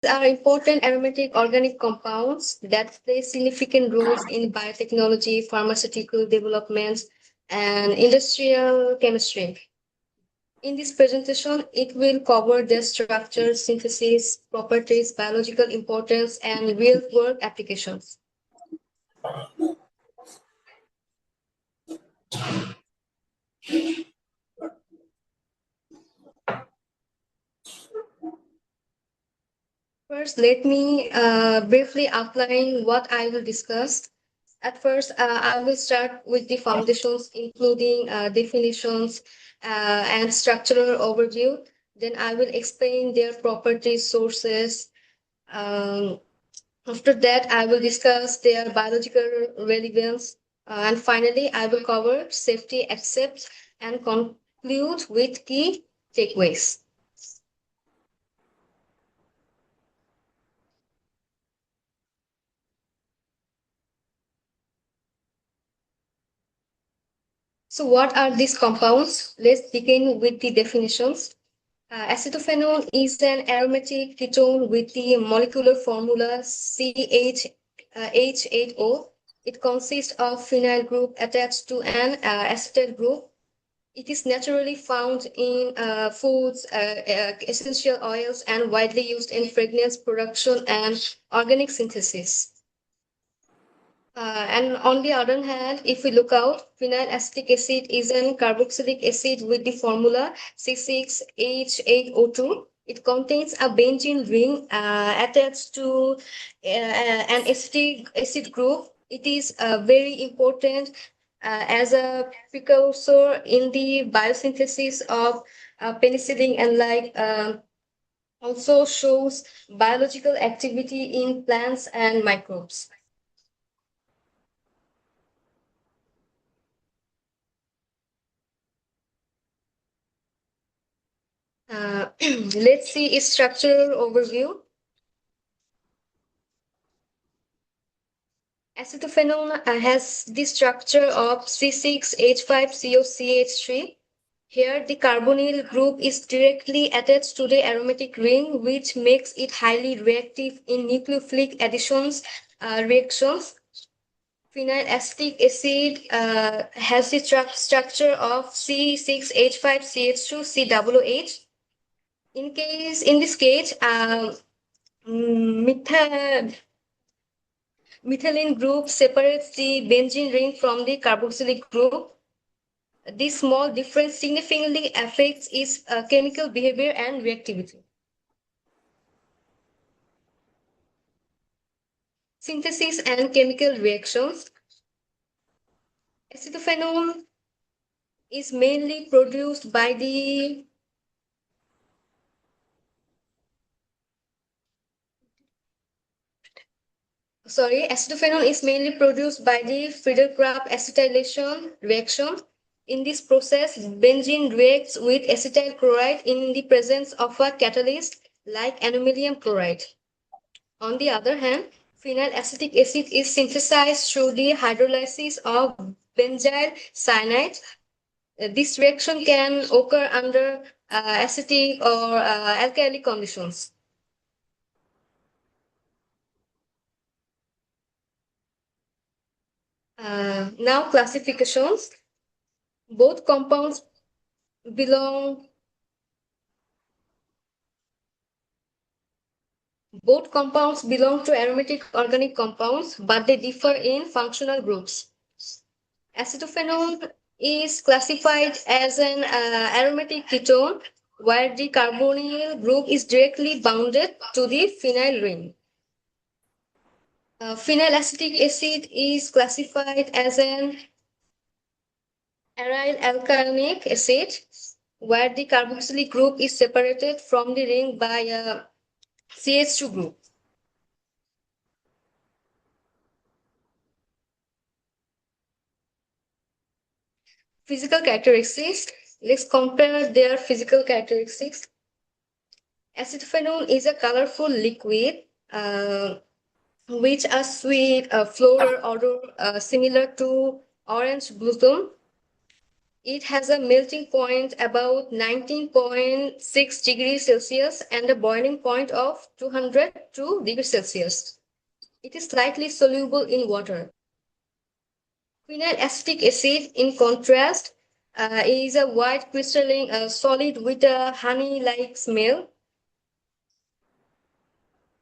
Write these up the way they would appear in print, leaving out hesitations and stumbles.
are important aromatic organic compounds that play significant roles in biotechnology, pharmaceutical developments, and industrial chemistry. In this presentation, it will cover their structure, synthesis, properties, biological importance, and real-world applications. First, let me briefly outline what I will discuss. At first, I will start with the foundations, including definitions and structural overview. Then I will explain their properties, sources. Um, After that, I will discuss their biological relevance. And finally, I will cover safety accepts and conclude with key takeaways. So, what are these compounds? Let's begin with the definitions. Acetophenone is an aromatic ketone with the molecular formula CH8O. It consists of phenyl group attached to an acetyl group. It is naturally found in foods, essential oils, and widely used in fragrance production and organic synthesis. And on the other hand, if we look out, phenylacetic acid is an carboxylic acid with the formula C6H8O2. It contains a benzene ring attached to an acetic acid group. It is very important as a precursor in the biosynthesis of penicillin and also shows biological activity in plants and microbes. Let's see its structural overview. Acetophenone has the structure of C6H5COCH3. Here, the carbonyl group is directly attached to the aromatic ring, which makes it highly reactive in nucleophilic additions reactions. Phenylacetic acid has the structure of C6H5CH2COOH. In this case, methylene group separates the benzene ring from the carboxylic group. This small difference significantly affects its chemical behavior and reactivity. Synthesis and chemical reactions. Acetophenone is mainly produced by the acetophenone is mainly produced by the Friedel-Crafts acetylation reaction. In this process, benzene reacts with acetyl chloride in the presence of a catalyst like ammonium chloride. On the other hand, phenylacetic acid is synthesized through the hydrolysis of benzyl cyanide. This reaction can occur under acetic or alkali conditions. Now classifications. Both compounds belong both compounds belong to aromatic organic compounds, but they differ in functional groups. Acetophenone is classified as an aromatic ketone, where the carbonyl group is directly bounded to the phenyl ring. Phenylacetic acid is classified as an aryl alkalic acid, where the carboxylic group is separated from the ring by a CH2 group. Physical characteristics. Let's compare their physical characteristics. Acetophenone is a colorful liquid which a sweet floral odor similar to orange blossom. It has a melting point about 19.6 degrees Celsius and a boiling point of 202 degrees Celsius. It is slightly soluble in water. Phenylacetic acid, in contrast, is a white crystalline solid with a honey-like smell.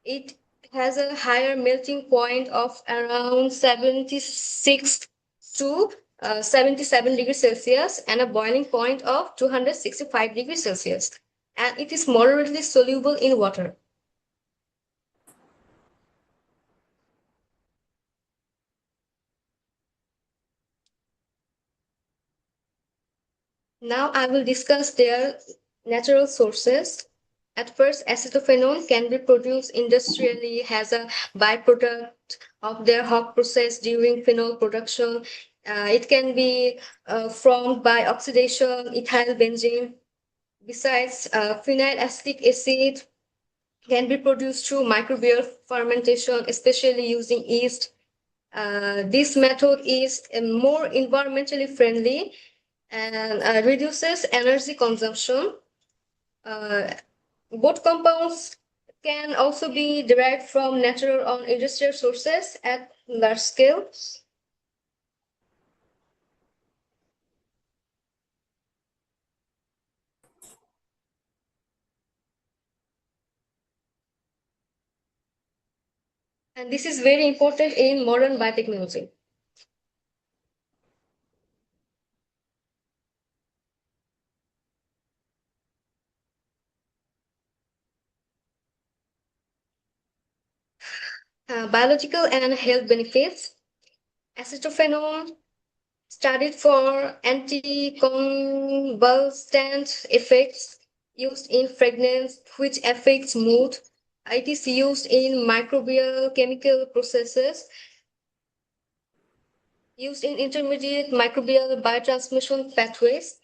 It has a higher melting point of around 76 to 77 degrees Celsius and a boiling point of 265 degrees Celsius. And it is moderately soluble in water. Now I will discuss their natural sources. At first, acetophenone can be produced industrially as a byproduct of their hop process during phenol production. It can be formed by oxidation, ethyl benzene. Besides, phenylacetic acid can be produced through microbial fermentation, especially using yeast. This method is more environmentally friendly and reduces energy consumption. Uh, both compounds can also be derived from natural or industrial sources at large scale. And this is very important in modern biotechnology. Biological and health benefits. Acetophenone studied for anticonvulsant effects used in fragrance, which affects mood. It is used in microbial chemical processes, used in intermediate microbial biotransmission pathways.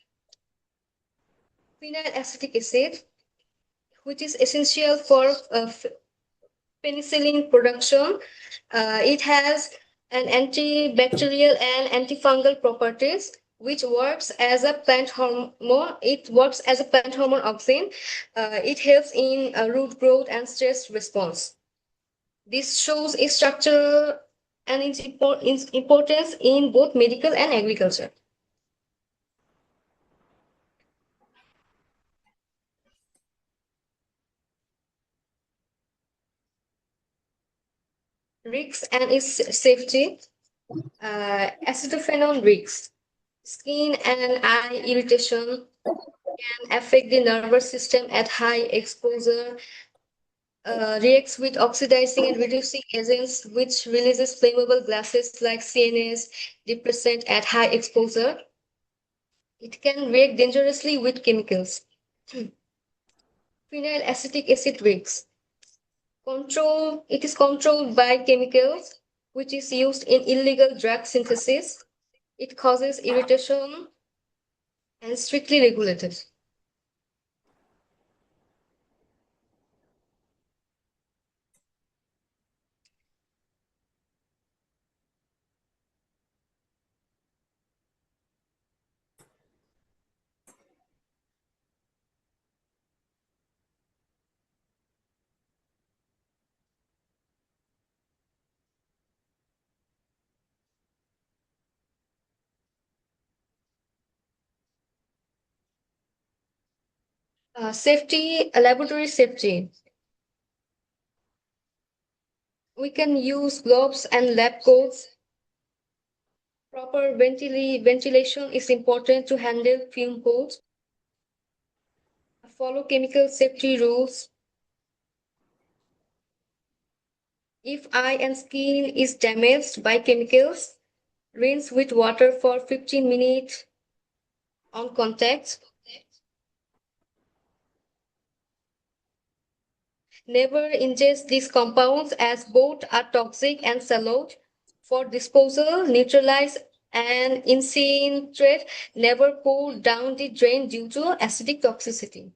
Phenylacetic acid, which is essential for penicillin production. It has an antibacterial and antifungal properties, which works as a plant hormone. It works as a plant hormone auxin. It helps in root growth and stress response. This shows its structure and its importance in both medical and agriculture. Risks and its safety. Acetophenone risks. Skin and eye irritation can affect the nervous system at high exposure, reacts with oxidizing and reducing agents, which releases flammable gases like CNS, depressant at high exposure. It can react dangerously with chemicals. Phenylacetic acid reacts. It is controlled by chemicals, which is used in illegal drug synthesis. It causes irritation and strictly regulated. Safety, laboratory safety. We can use gloves and lab coats. Proper ventilation is important to handle fume holes. Follow chemical safety rules. If eye and skin is damaged by chemicals, rinse with water for 15 minutes on contact. Never ingest these compounds as both are toxic and salute. For disposal, neutralize and incinerate. Never pour down the drain due to acidic toxicity.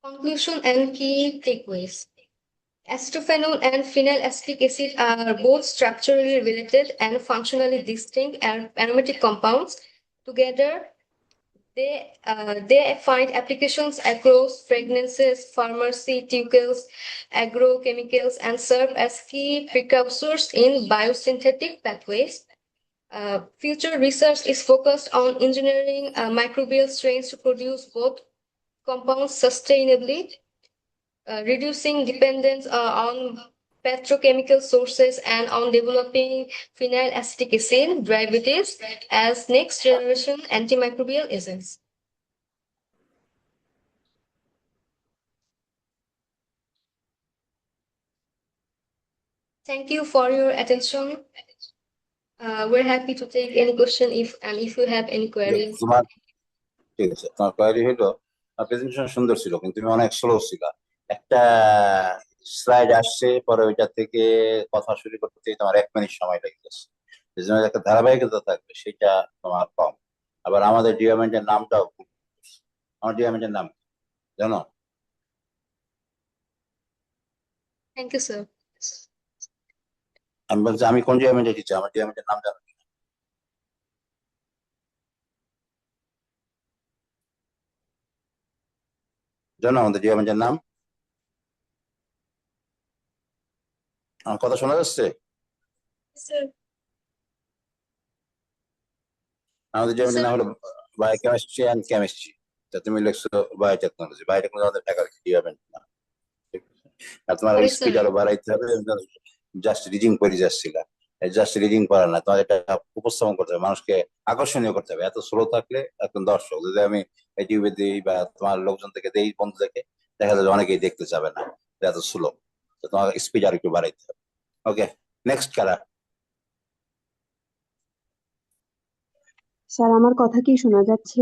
Conclusion and key takeaways. Acetophenone and phenylacetic acid are both structurally related and functionally distinct aromatic compounds. Together, they find applications across fragrances, pharmaceuticals, agrochemicals, and serve as key precursors in biosynthetic pathways. Future research is focused on engineering microbial strains to produce both compounds sustainably, reducing dependence on petrochemical sources and on developing phenylacetic acid derivatives as next generation antimicrobial agents. Thank you for your attention. We're happy to take any question if you have any queries. তোমার ঠিক আছে, তোমার query হলো presentation সুন্দর ছিল, কিন্তু তুমি অনেক স্লো ছিল। একটা স্লাইড আসছে, পরে ওইটা থেকে কথা শুরু করতে তোমার 1 মিনিট সময় লেগে যাচ্ছে। এই জন্য একটা ধারাবাহিকতা থাকবে, সেটা তোমার কম। আবার আমাদের ডিপার্টমেন্টের নামটাও ভুল। আমার ডিপার্টমেন্টের নাম জানো? Thank you sir. আমি বলছি আমি কোন ডিপার্টমেন্টে টিচার, আমার ডিপার্টমেন্টের নাম জানো? জানো আমাদের ডিপার্টমেন্টের নাম? আমার কথা শোনা যাচ্ছে? স্যার, আমাদের ডিপার্টমেন্টের নাম হলো বায়োকেমিস্ট্রি অ্যান্ড কেমিস্ট্রি। তা তুমি লিখছো বায়োটেকনোলজি। বায়োটেকনোলজি আমাদের ফ্যাকাল্টি ডিপার্টমেন্ট না। আর তোমার সরি স্পিড স্যার। আরো বাড়াইতে হবে। জাস্ট রিডিং করে যাচ্ছিল, জাস্ট রিডিং করা না, তোমার এটা উপস্থাপন করতে হবে, মানুষকে আকর্ষণীয় করতে হবে। এত স্লো থাকলে একজন দর্শক, যদি আমি ইউটিউবে দিই বা তোমার লোকজন থেকে দেই, বন্ধু থেকে, দেখা যাবে অনেকেই দেখতে যাবে না, এত স্লো। তো তোমার স্পিড আর একটু বাড়াইতে হবে। ওকে, নেক্সট কারা? স্যার, আমার কথা কি শোনা যাচ্ছে?